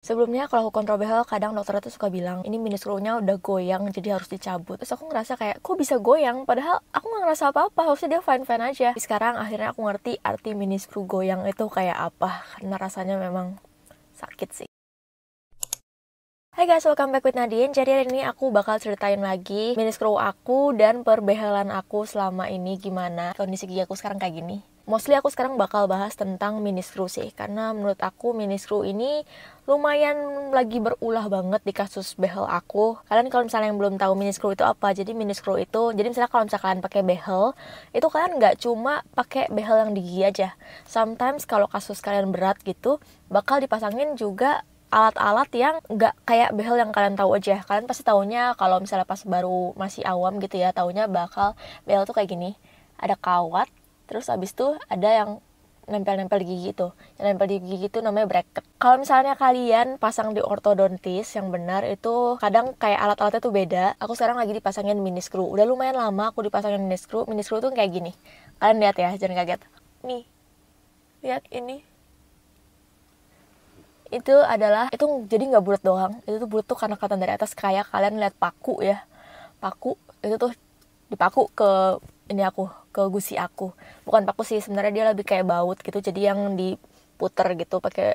Sebelumnya kalau aku kontrol behel, kadang dokter tuh suka bilang, ini mini screw-nya udah goyang jadi harus dicabut. Terus aku ngerasa kayak, kok bisa goyang? Padahal aku gak ngerasa apa-apa, harusnya dia fine-fine aja. Tapi sekarang akhirnya aku ngerti arti mini screw goyang itu kayak apa, karena rasanya memang sakit sih. Hai guys, welcome back with Nadine. Jadi hari ini aku bakal ceritain lagi mini screw aku dan perbehelan aku selama ini gimana. Kondisi gigi aku sekarang kayak gini. Mostly aku sekarang bakal bahas tentang mini screw sih, karena menurut aku mini screw ini lumayan lagi berulah banget di kasus behel aku. Kalian kalau misalnya yang belum tahu mini screw itu apa, jadi mini screw itu, jadi misalnya kalau misalnya kalian pakai behel, itu kalian nggak cuma pakai behel yang di gigi aja. Sometimes kalau kasus kalian berat gitu, bakal dipasangin juga alat-alat yang nggak kayak behel yang kalian tahu aja. Kalian pasti taunya kalau misalnya pas baru masih awam gitu ya, taunya bakal behel tuh kayak gini, ada kawat, terus abis itu ada yang nempel-nempel di gigi tuh. Yang nempel di gigi itu namanya bracket. Kalau misalnya kalian pasang di ortodontis yang benar itu kadang kayak alat-alatnya tuh beda. Aku sekarang lagi dipasangin mini screw. Udah lumayan lama aku dipasangin mini screw. Mini screw tuh kayak gini. Kalian lihat ya, jangan kaget. Nih. Lihat ini. Itu adalah, itu jadi nggak bulat doang. Itu tuh bulat tuh karena kelihatan dari atas kayak kalian lihat paku ya. Paku itu tuh dipaku ke ini aku, ke gusi aku. Bukan paku sih, sebenarnya dia lebih kayak baut gitu, jadi yang diputer gitu pakai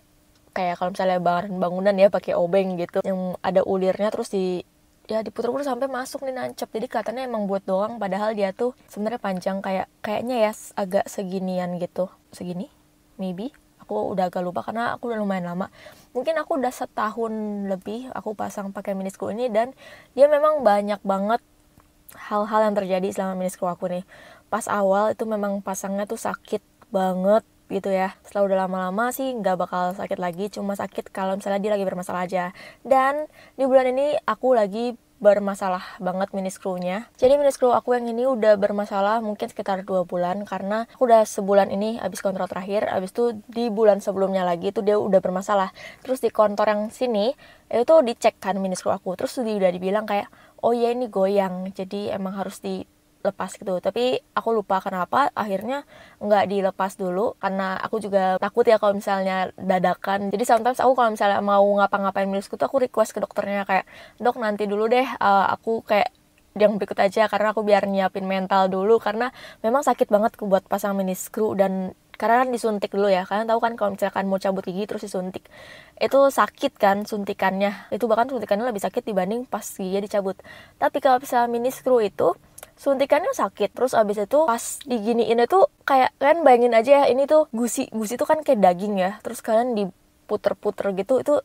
kayak kalau misalnya bangunan ya pakai obeng gitu yang ada ulirnya, terus ya diputer-puter sampai masuk nih, nancep. Jadi kelihatannya emang buat doang, padahal dia tuh sebenarnya panjang kayaknya ya agak seginian gitu, segini maybe. Aku udah agak lupa karena aku udah lumayan lama. Mungkin aku udah setahun lebih aku pasang pakai mini screw ini, dan dia memang banyak banget hal-hal yang terjadi selama mini screw aku nih. Pas awal itu memang pasangnya tuh sakit banget gitu ya. Setelah udah lama-lama sih nggak bakal sakit lagi, cuma sakit kalau misalnya dia lagi bermasalah aja. Dan di bulan ini aku lagi bermasalah banget mini screw-nya. Jadi mini screw aku yang ini udah bermasalah mungkin sekitar 2 bulan, karena aku udah sebulan ini habis kontrol terakhir, habis itu di bulan sebelumnya lagi itu dia udah bermasalah. Terus di kontor yang sini itu dicek kan mini screw aku, terus udah dibilang kayak, oh ya ini goyang, jadi emang harus dilepas gitu. Tapi aku lupa kenapa akhirnya nggak dilepas dulu, karena aku juga takut ya kalau misalnya dadakan. Jadi sometimes aku kalau misalnya mau ngapa-ngapain minusku tuh aku request ke dokternya kayak, dok nanti dulu deh, aku kayak yang berikut aja, karena aku biar nyiapin mental dulu, karena memang sakit banget buat pasang mini screw. Dan karena kan disuntik dulu ya, kalian tahu kan kalau misalkan mau cabut gigi terus disuntik itu sakit kan, suntikannya itu bahkan suntikannya lebih sakit dibanding pas gigi dicabut. Tapi kalau misalnya mini screw itu suntikannya sakit, terus abis itu pas diginiin itu kayak kalian bayangin aja ya, ini tuh gusi tuh kan kayak daging ya, terus kalian diputer-puter gitu. Itu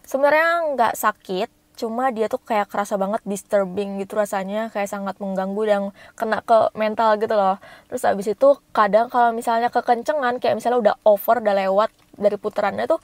sebenarnya nggak sakit, cuma dia tuh kayak kerasa banget disturbing gitu rasanya, kayak sangat mengganggu dan kena ke mental gitu loh. Terus abis itu kadang kalau misalnya kekencengan, kayak misalnya udah over, udah lewat dari puterannya tuh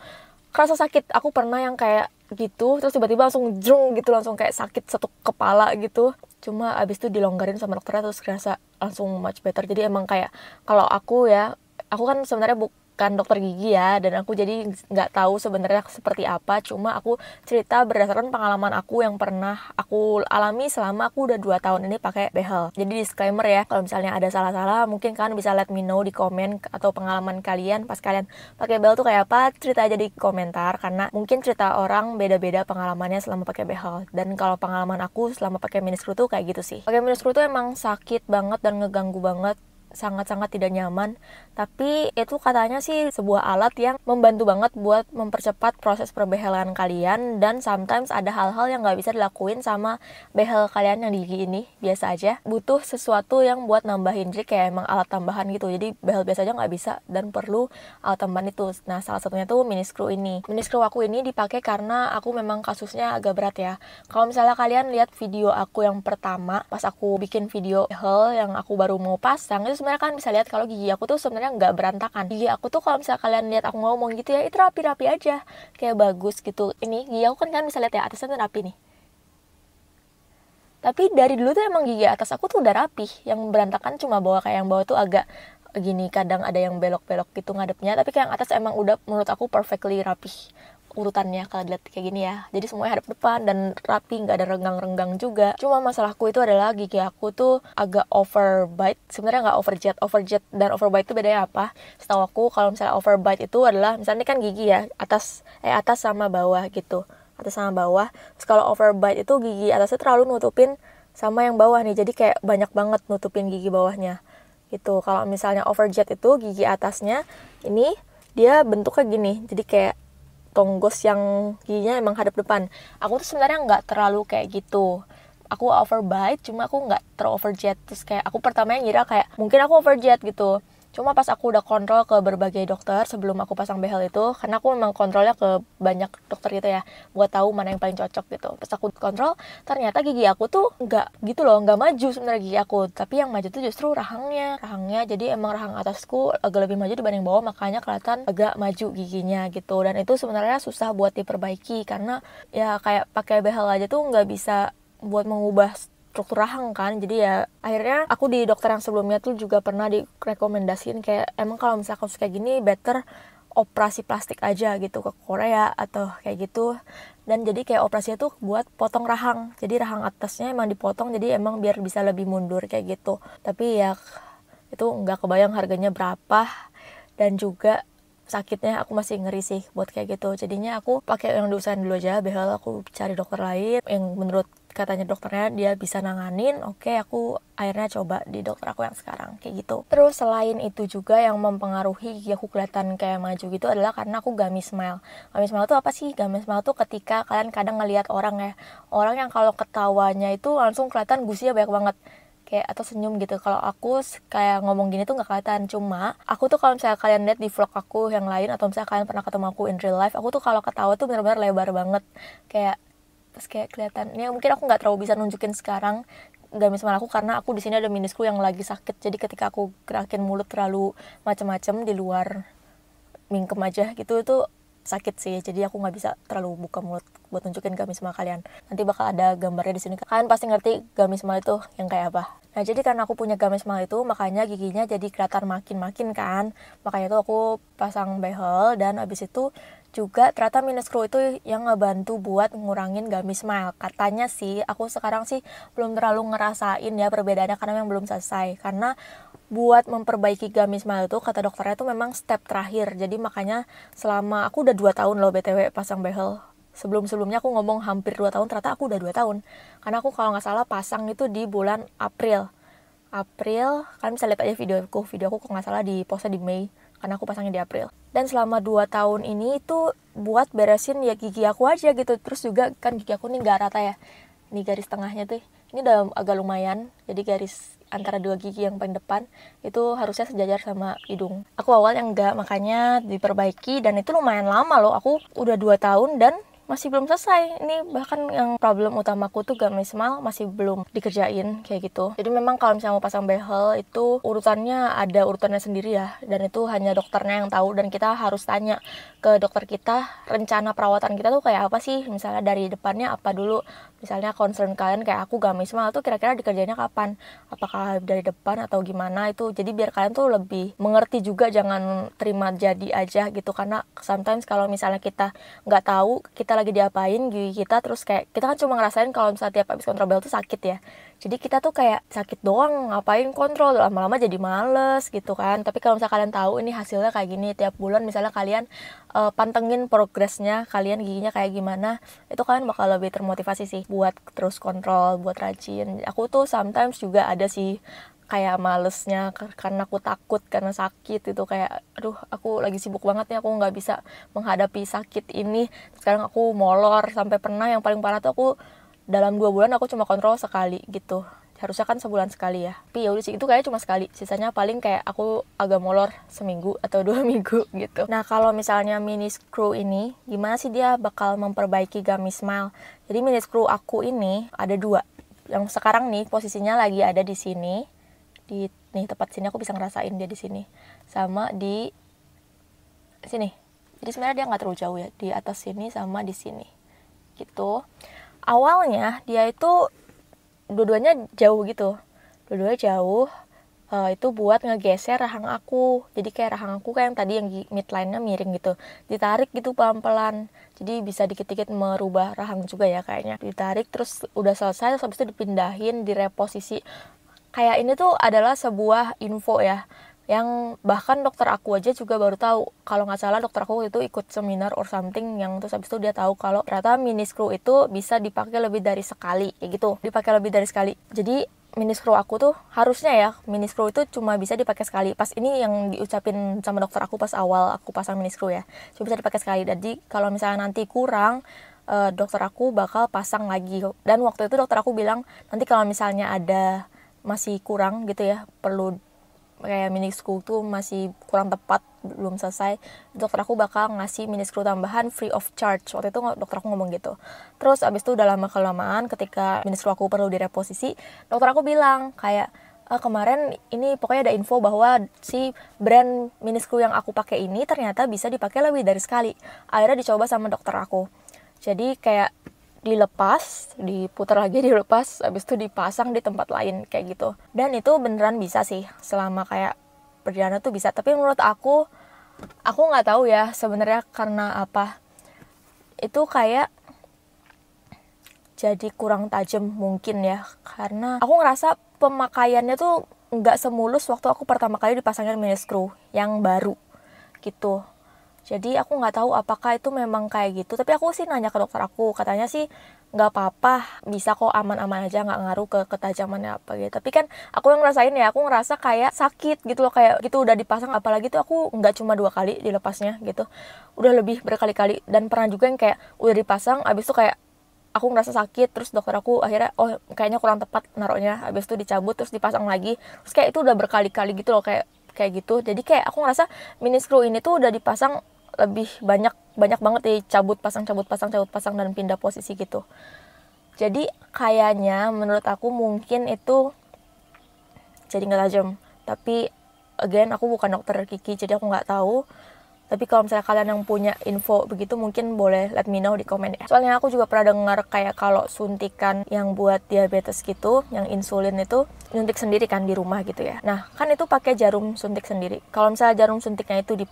kerasa sakit. Aku pernah yang kayak gitu, terus tiba-tiba langsung jrung gitu, langsung kayak sakit satu kepala gitu. Cuma abis itu dilonggarin sama dokternya, terus kerasa langsung much better. Jadi emang kayak kalau aku ya, aku kan sebenarnya bukan dokter gigi ya, dan aku jadi nggak tahu sebenarnya seperti apa. Cuma aku cerita berdasarkan pengalaman aku yang pernah aku alami selama aku udah 2 tahun ini pakai behel. Jadi disclaimer ya, kalau misalnya ada salah-salah mungkin kalian bisa let me know di komen, atau pengalaman kalian pas kalian pakai behel tuh kayak apa, cerita aja di komentar, karena mungkin cerita orang beda-beda pengalamannya selama pakai behel. Dan kalau pengalaman aku selama pakai mini screw tuh kayak gitu sih. Pakai mini screw tuh emang sakit banget dan ngeganggu banget, sangat-sangat tidak nyaman. Tapi itu katanya sih sebuah alat yang membantu banget buat mempercepat proses perbehelan kalian. Dan sometimes ada hal-hal yang gak bisa dilakuin sama behel kalian yang di gigi ini. Biasa aja butuh sesuatu yang buat nambahin, jadi kayak emang alat tambahan gitu. Jadi behel biasa aja gak bisa dan perlu alat tambahan itu. Nah salah satunya tuh mini screw ini. Mini screw aku ini dipakai karena aku memang kasusnya agak berat ya. Kalau misalnya kalian lihat video aku yang pertama, pas aku bikin video behel yang aku baru mau pasang, itu sebenarnya kan bisa lihat kalau gigi aku tuh sebenarnya nggak berantakan. Gigi aku tuh kalau misalnya kalian lihat aku ngomong gitu ya, itu rapi-rapi aja, kayak bagus gitu. Ini gigi aku kan bisa lihat ya, atasnya tuh rapi nih. Tapi dari dulu tuh emang gigi atas aku tuh udah rapi. Yang berantakan cuma bawah, kayak yang bawah tuh agak gini, kadang ada yang belok-belok gitu ngadepnya. Tapi kayak yang atas emang udah menurut aku perfectly rapi. urutannya kalau dilihat kayak gini ya. Jadi semuanya hadap depan dan rapi, nggak ada renggang-renggang juga. Cuma masalahku itu adalah gigi aku tuh agak overbite. Sebenarnya nggak overjet. Overjet dan overbite itu bedanya apa? Setahu aku kalau misalnya overbite itu adalah misalnya ini kan gigi ya, atas sama bawah gitu. Atas sama bawah. Terus kalau overbite itu gigi atasnya terlalu nutupin sama yang bawah nih. Jadi kayak banyak banget nutupin gigi bawahnya. Gitu. Kalau misalnya overjet itu gigi atasnya ini dia bentuknya gini. Jadi kayak tonggos yang giginya emang hadap depan. Aku tuh sebenarnya nggak terlalu kayak gitu. Aku overbite, cuma aku nggak terlalu overjet. Terus kayak aku pertamanya ngira kayak mungkin aku overjet gitu. Cuma pas aku udah kontrol ke berbagai dokter sebelum aku pasang behel itu, karena aku memang kontrolnya ke banyak dokter gitu ya, buat tahu mana yang paling cocok gitu. Pas aku kontrol, ternyata gigi aku tuh nggak gitu loh, nggak maju sebenarnya gigi aku. Tapi yang maju tuh justru rahangnya. Jadi emang rahang atasku agak lebih maju dibanding bawah, makanya kelihatan agak maju giginya gitu. Dan itu sebenarnya susah buat diperbaiki, karena ya kayak pakai behel aja tuh nggak bisa buat mengubah struktur rahang kan. Jadi ya akhirnya aku di dokter yang sebelumnya tuh juga pernah direkomendasiin kayak emang kalau misalnya kasus kayak gini better operasi plastik aja gitu ke Korea atau kayak gitu. Dan jadi kayak operasinya tuh buat potong rahang. Jadi rahang atasnya emang dipotong, jadi emang biar bisa lebih mundur kayak gitu. Tapi ya itu nggak kebayang harganya berapa, dan juga sakitnya aku masih ngeri sih buat kayak gitu. Jadinya aku pakai yang diusahain dulu aja behel. Aku cari dokter lain yang menurut katanya dokternya dia bisa nanganin. Oke, aku akhirnya coba di dokter aku yang sekarang kayak gitu. Terus selain itu juga yang mempengaruhi gigi aku kelihatan kayak maju gitu adalah karena aku gummy smile. Gummy smile itu apa sih? Gummy smile tuh ketika kalian kadang ngelihat orang ya, orang yang kalau ketawanya itu langsung kelihatan gusinya banyak banget, kayak atau senyum gitu. Kalau aku kayak ngomong gini tuh nggak kelihatan. Cuma aku tuh kalau misalnya kalian lihat di vlog aku yang lain, atau misalnya kalian pernah ketemu aku in real life, aku tuh kalau ketawa tuh benar-benar lebar banget, kayak terus kayak kelihatannya mungkin aku nggak terlalu bisa nunjukin sekarang gamis smile aku karena aku di sini ada mini screw yang lagi sakit. Jadi ketika aku gerakin mulut terlalu macam-macam di luar mingkem aja gitu itu sakit sih. Jadi aku nggak bisa terlalu buka mulut buat nunjukin gamis smile kalian. Nanti bakal ada gambarnya di sini. Kalian pasti ngerti gamis smile itu yang kayak apa. Nah, jadi karena aku punya gamis smile itu, makanya giginya jadi kelihatan makin-makin kan. Makanya tuh aku pasang behel, dan abis itu juga ternyata mini screw itu yang ngebantu buat ngurangin gamis smile. Katanya sih, aku sekarang sih belum terlalu ngerasain ya perbedaannya karena memang belum selesai. Karena buat memperbaiki gamis smile itu kata dokternya itu memang step terakhir. Jadi makanya selama aku udah 2 tahun loh BTW pasang behel. Sebelum-sebelumnya aku ngomong hampir 2 tahun, ternyata aku udah 2 tahun. Karena aku kalau nggak salah pasang itu di bulan April, kalian bisa lihat aja video aku kalau nggak salah di postnya di Mei, karena aku pasangnya di April. Dan selama 2 tahun ini itu buat beresin ya gigi aku aja gitu. Terus juga kan gigi aku nih nggak rata ya, ini garis tengahnya tuh ini udah agak lumayan, jadi garis antara 2 gigi yang paling depan itu harusnya sejajar sama hidung. Aku awalnya enggak, makanya diperbaiki, dan itu lumayan lama loh. Aku udah 2 tahun dan masih belum selesai. Ini bahkan yang problem utamaku tuh gamis smile masih belum dikerjain kayak gitu. Jadi memang kalau misalnya mau pasang behel itu urutannya ada urutannya sendiri ya, dan itu hanya dokternya yang tahu, dan kita harus tanya ke dokter kita rencana perawatan kita tuh kayak apa sih. Misalnya dari depannya apa dulu, misalnya concern kalian kayak aku gamis smile tuh kira-kira dikerjainnya kapan, apakah dari depan atau gimana itu. Jadi biar kalian tuh lebih mengerti juga, jangan terima jadi aja gitu. Karena sometimes kalau misalnya kita nggak tahu kita lagi diapain gigi kita, terus kayak kita kan cuma ngerasain kalau misalnya tiap habis kontrol behel tuh sakit ya, jadi kita tuh kayak sakit doang, ngapain kontrol, lama-lama jadi males gitu kan. Tapi kalau misalnya kalian tahu ini hasilnya kayak gini, tiap bulan misalnya kalian pantengin progresnya kalian giginya kayak gimana, itu kalian bakal lebih termotivasi sih buat terus kontrol, buat rajin. Aku tuh sometimes juga ada sih kayak malesnya karena aku takut karena sakit itu, kayak aduh aku lagi sibuk banget nih, aku nggak bisa menghadapi sakit ini. Sekarang aku molor sampai pernah yang paling parah tuh aku dalam 2 bulan aku cuma kontrol sekali gitu, harusnya kan sebulan sekali ya. Tapi ya udah sih, itu kayaknya cuma sekali, sisanya paling kayak aku agak molor seminggu atau 2 minggu gitu. Nah, kalau misalnya mini screw ini gimana sih dia bakal memperbaiki gamis smile. Jadi mini screw aku ini ada 2, yang sekarang nih posisinya lagi ada di sini, di nih tepat sini, aku bisa ngerasain dia di sini sama di sini. Jadi sebenarnya dia nggak terlalu jauh ya, di atas sini sama di sini gitu. Awalnya dia itu dua-duanya jauh gitu, dua-duanya jauh. itu buat ngegeser rahang aku. Jadi kayak rahang aku kayak yang tadi yang midline-nya miring gitu, ditarik gitu pelan-pelan. Jadi bisa dikit-dikit merubah rahang juga ya kayaknya. Ditarik terus udah selesai, terus habis itu dipindahin, direposisi. Kayak ini tuh adalah sebuah info ya, yang bahkan dokter aku aja juga baru tahu. Kalau nggak salah dokter aku itu ikut seminar or something, yang terus habis itu dia tahu kalau ternyata mini screw itu bisa dipakai lebih dari sekali, kayak gitu. Dipakai lebih dari sekali. Jadi mini screw aku tuh harusnya ya, mini screw itu cuma bisa dipakai sekali. Pas ini yang diucapin sama dokter aku pas awal aku pasang mini screw ya, cuma bisa dipakai sekali. Jadi kalau misalnya nanti kurang, dokter aku bakal pasang lagi. Dan waktu itu dokter aku bilang nanti kalau misalnya ada masih kurang gitu ya, perlu kayak mini screw tuh masih kurang tepat, belum selesai, dokter aku bakal ngasih mini screw tambahan free of charge. Waktu itu dokter aku ngomong gitu. Terus abis itu udah lama kelamaan ketika mini screw aku perlu direposisi, dokter aku bilang kayak kemarin ini pokoknya ada info bahwa si brand mini screw yang aku pakai ini ternyata bisa dipakai lebih dari sekali. Akhirnya dicoba sama dokter aku. Jadi kayak dilepas, diputar lagi, dilepas, habis itu dipasang di tempat lain kayak gitu. Dan itu beneran bisa sih, selama kayak perjalanan tuh bisa. Tapi menurut aku nggak tahu ya sebenarnya karena apa. Itu kayak jadi kurang tajam mungkin ya, karena aku ngerasa pemakaiannya tuh nggak semulus waktu aku pertama kali dipasangin mini screw yang baru gitu. Jadi aku nggak tahu apakah itu memang kayak gitu. Tapi aku sih nanya ke dokter aku, katanya sih nggak apa-apa, bisa kok, aman-aman aja, nggak ngaruh ke ketajamannya apa gitu. Tapi kan aku yang ngerasain ya, aku ngerasa kayak sakit gitu loh, kayak gitu udah dipasang. Apalagi tuh aku nggak cuma 2 kali dilepasnya gitu, udah lebih berkali-kali. Dan pernah juga yang kayak udah dipasang, abis itu kayak aku ngerasa sakit, terus dokter aku akhirnya kayaknya kurang tepat naruhnya, abis itu dicabut terus dipasang lagi. Terus kayak itu udah berkali-kali gitu loh, kayak gitu. Jadi kayak aku ngerasa mini screw ini tuh udah dipasang lebih banyak banget, dicabut pasang dan pindah posisi gitu. Jadi kayaknya menurut aku mungkin itu jadi nggak tajam. Tapi again aku bukan dokter gigi, jadi aku nggak tahu. Tapi kalau misalnya kalian yang punya info begitu, mungkin boleh let me know di komen ya. Soalnya aku juga pernah dengar kayak kalau suntikan yang buat diabetes gitu, yang insulin itu nyuntik sendiri kan di rumah gitu ya. Nah, kan itu pakai jarum suntik sendiri. Kalau misalnya jarum suntiknya itu udah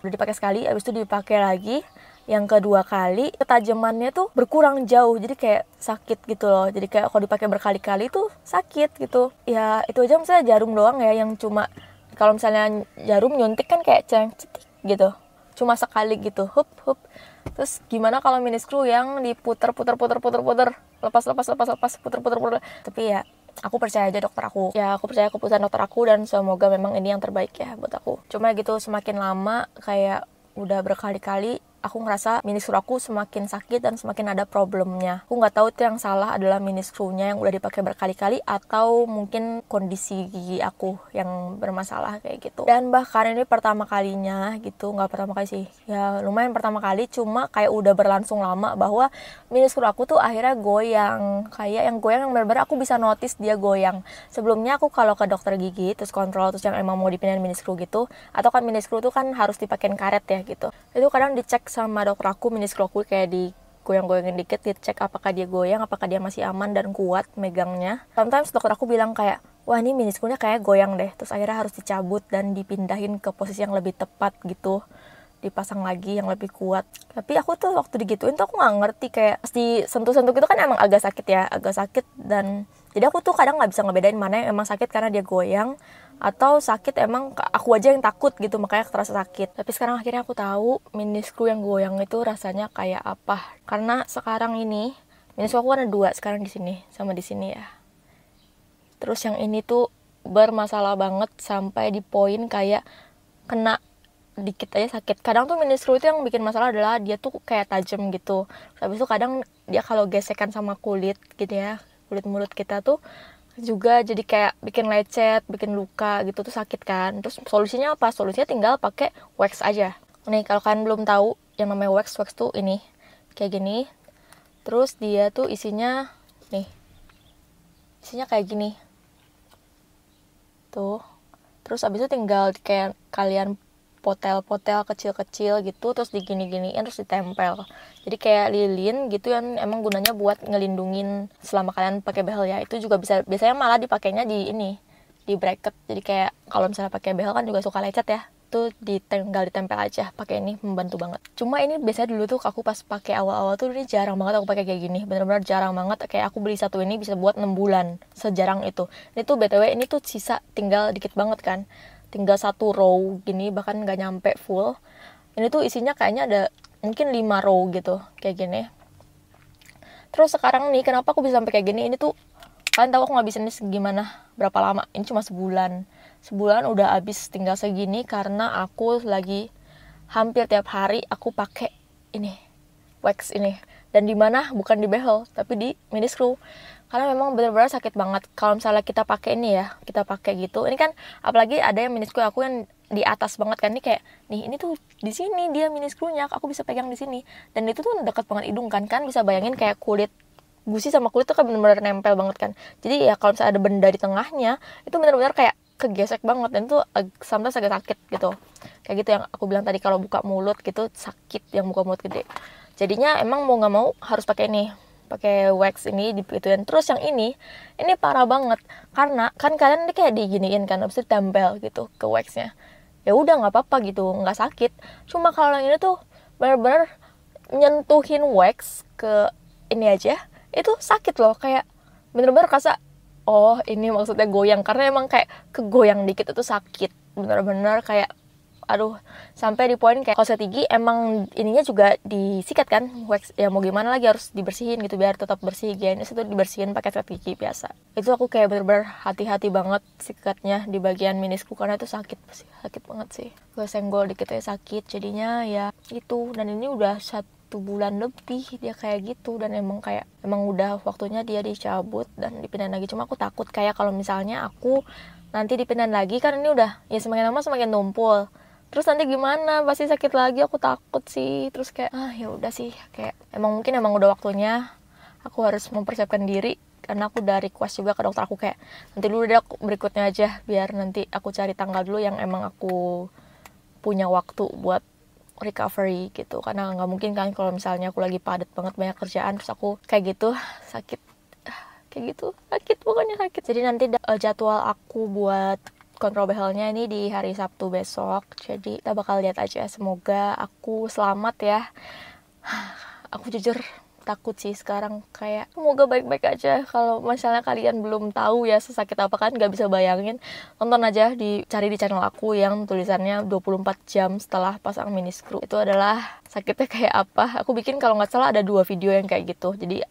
dipakai sekali, habis itu dipakai lagi yang kedua kali, ketajamannya tuh berkurang jauh. Jadi kayak sakit gitu loh. Jadi kayak kalau dipakai berkali-kali tuh sakit gitu. Ya, itu aja misalnya jarum doang ya, yang cuma kalau misalnya jarum nyuntik kan kayak cetik gitu, cuma sekali gitu, hup. Terus gimana kalau mini screw yang diputer, lepas, puter. Tapi ya aku percaya aja dokter aku. Ya aku percaya keputusan dokter aku, dan semoga memang ini yang terbaik ya buat aku. Cuma gitu, semakin lama kayak udah berkali-kali aku ngerasa mini screw aku semakin sakit dan semakin ada problemnya. Aku nggak tahu itu yang salah adalah mini screw-nya yang udah dipakai berkali-kali, atau mungkin kondisi gigi aku yang bermasalah kayak gitu. Dan bahkan ini pertama kalinya gitu, nggak pertama kali sih, ya lumayan pertama kali, cuma kayak udah berlangsung lama bahwa mini screw aku tuh akhirnya goyang. Kayak yang goyang yang benar-benar aku bisa notice dia goyang. Sebelumnya aku kalau ke dokter gigi terus kontrol, terus yang emang mau dipindahin mini screw gitu, atau kan mini screw tuh kan harus dipakein karet ya gitu, itu kadang dicek sama dokter aku mini screw aku kayak digoyang-goyangin dikit, dicek apakah dia goyang, apakah dia masih aman dan kuat megangnya. Sometimes dokter aku bilang kayak, wah ini mini screw-nya kayak goyang deh, terus akhirnya harus dicabut dan dipindahin ke posisi yang lebih tepat gitu, dipasang lagi yang lebih kuat. Tapi aku tuh waktu digituin tuh aku nggak ngerti, kayak pasti sentuh-sentuh gitu kan emang agak sakit, dan jadi aku tuh kadang nggak bisa ngebedain mana yang emang sakit karena dia goyang, atau sakit emang aku aja yang takut gitu makanya terasa sakit. Tapi sekarang akhirnya aku tahu mini screw yang goyang itu rasanya kayak apa. Karena sekarang ini mini screw aku ada 2 sekarang, di sini sama di sini ya. Terus yang ini tuh bermasalah banget sampai di poin kayak kena dikit aja sakit. Kadang tuh mini screw itu yang bikin masalah adalah dia tuh kayak tajam gitu. Habis itu kadang dia kalau gesekan sama kulit gitu ya, kulit mulut kita tuh juga jadi kayak bikin lecet, bikin luka gitu tuh sakit kan. Terus solusinya apa? Solusinya tinggal pakai wax aja. Nih kalau kalian belum tahu yang namanya wax tuh ini kayak gini. Terus dia tuh isinya kayak gini. Tuh. Terus abis itu tinggal kayak kalian potel-potel kecil-kecil gitu, terus digini-giniin, terus ditempel. Jadi kayak lilin gitu yang emang gunanya buat ngelindungin selama kalian pakai behel ya. Itu juga bisa, biasanya malah dipakainya di di bracket. Jadi kayak kalau misalnya pakai behel kan juga suka lecet ya, tuh tinggal ditempel aja. Pakai ini membantu banget. Cuma ini biasanya dulu tuh aku pas pakai awal-awal tuh ini jarang banget aku pakai kayak gini, bener-bener jarang banget. Kayak aku beli satu ini bisa buat 6 bulan, sejarang itu. Ini tuh btw ini tuh sisa tinggal dikit banget kan, tinggal 1 row gini, bahkan nggak nyampe full. Ini tuh isinya kayaknya ada mungkin 5 row gitu kayak gini. Terus sekarang nih kenapa aku bisa sampai kayak gini, ini tuh kalian tahu aku ngabisinnya gimana, berapa lama? Ini cuma sebulan udah habis tinggal segini karena aku lagi hampir tiap hari aku pakai ini wax ini, dan di mana bukan di behel tapi di mini screw, karena memang benar-benar sakit banget kalau misalnya kita pakai ini ya, kita pakai gitu. Ini kan apalagi ada yang mini screw aku yang di atas banget kan, ini kayak nih ini tuh di sini dia mini screwnya, aku bisa pegang di sini, dan itu tuh dekat banget hidung kan bisa bayangin kayak kulit gusi sama kulit tuh kan benar-benar nempel banget kan. Jadi ya kalau misalnya ada benda di tengahnya itu benar-benar kayak kegesek banget, dan itu sometimes agak sakit gitu. Kayak gitu yang aku bilang tadi, kalau buka mulut gitu sakit, yang buka mulut gede. Jadinya emang mau nggak mau harus pakai ini, pakai wax ini digituin. Terus yang ini parah banget karena kan kalian ini kayak diginiin kan, habis itu tempel gitu ke waxnya. Ya udah nggak apa-apa gitu, nggak sakit. Cuma kalau yang ini tuh benar-benar nyentuhin wax ke ini aja itu sakit loh, kayak bener-bener kerasa oh ini maksudnya goyang, karena emang kayak kegoyang dikit itu sakit, bener-bener kayak aduh, sampai di poin kayak kalau tinggi emang ininya juga disikat kan wax, ya mau gimana lagi harus dibersihin gitu biar tetap bersih. Higienis itu dibersihin pakai sikat gigi biasa. Itu aku kayak bener-bener hati-hati banget sikatnya di bagian minisku karena itu sakit banget sih. Gue senggol dikit aja sakit, jadinya ya itu. Dan ini udah 1 bulan lebih dia kayak gitu, dan emang udah waktunya dia dicabut dan dipindahin lagi. Cuma aku takut kayak kalau misalnya aku nanti dipindahin lagi kan ini udah ya semakin lama semakin numpul, terus nanti gimana, pasti sakit lagi, aku takut sih. Terus kayak ya udah sih, kayak emang udah waktunya aku harus mempersiapkan diri, karena aku udah request juga ke dokter aku kayak nanti dulu deh berikutnya aja, biar nanti aku cari tanggal dulu yang emang aku punya waktu buat recovery gitu, karena nggak mungkin kan kalau misalnya aku lagi padat banget banyak kerjaan terus aku kayak gitu sakit, pokoknya sakit. Jadi nanti jadwal aku buat kontrol behelnya ini di hari Sabtu besok, jadi kita bakal lihat aja, semoga aku selamat ya. Aku jujur takut sih sekarang, kayak semoga baik-baik aja. Kalau misalnya kalian belum tahu ya sesakit apa kan, nggak bisa bayangin, nonton aja, cari di channel aku yang tulisannya 24 jam setelah pasang mini screw. Itu adalah sakitnya kayak apa, aku bikin kalau nggak salah ada 2 video yang kayak gitu. Jadi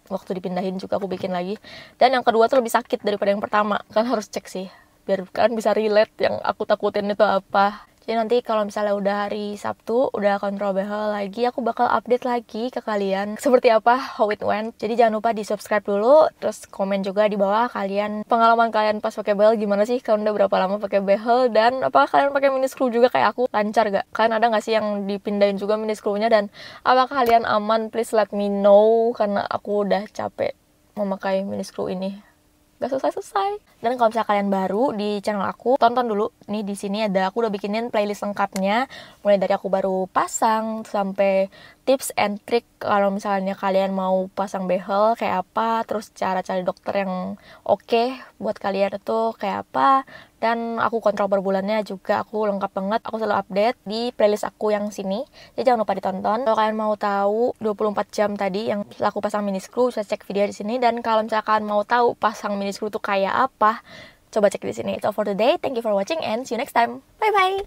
waktu dipindahin juga aku bikin lagi, dan yang kedua tuh lebih sakit daripada yang pertama. Kan harus cek sih biar kalian bisa relate yang aku takutin itu apa. Jadi nanti kalau misalnya udah hari Sabtu, udah kontrol behel lagi, aku bakal update lagi ke kalian seperti apa, how it went. Jadi jangan lupa di subscribe dulu, terus komen juga di bawah kalian, pengalaman kalian pas pakai behel gimana sih, kalian udah berapa lama pakai behel, dan apakah kalian pakai mini screw juga kayak aku, lancar gak? Kalian ada gak sih yang dipindahin juga mini screw-nya, dan apakah kalian aman? Please let me know, karena aku udah capek memakai mini screw ini. Gak selesai. Dan kalau misalnya kalian baru di channel aku, tonton dulu nih, di sini ada, aku udah bikinin playlist lengkapnya mulai dari aku baru pasang sampai tips and trick kalau misalnya kalian mau pasang behel kayak apa, terus cara cari dokter yang oke buat kalian itu kayak apa, dan aku kontrol per bulannya juga aku lengkap banget, aku selalu update di playlist aku yang sini. Jadi jangan lupa ditonton. Kalau kalian mau tahu 24 jam tadi yang aku pasang mini screw, bisa cek video di sini. Dan kalau misalkan mau tahu pasang mini screw itu kayak apa, coba cek di sini. It's all for today. Thank you for watching and see you next time. Bye bye.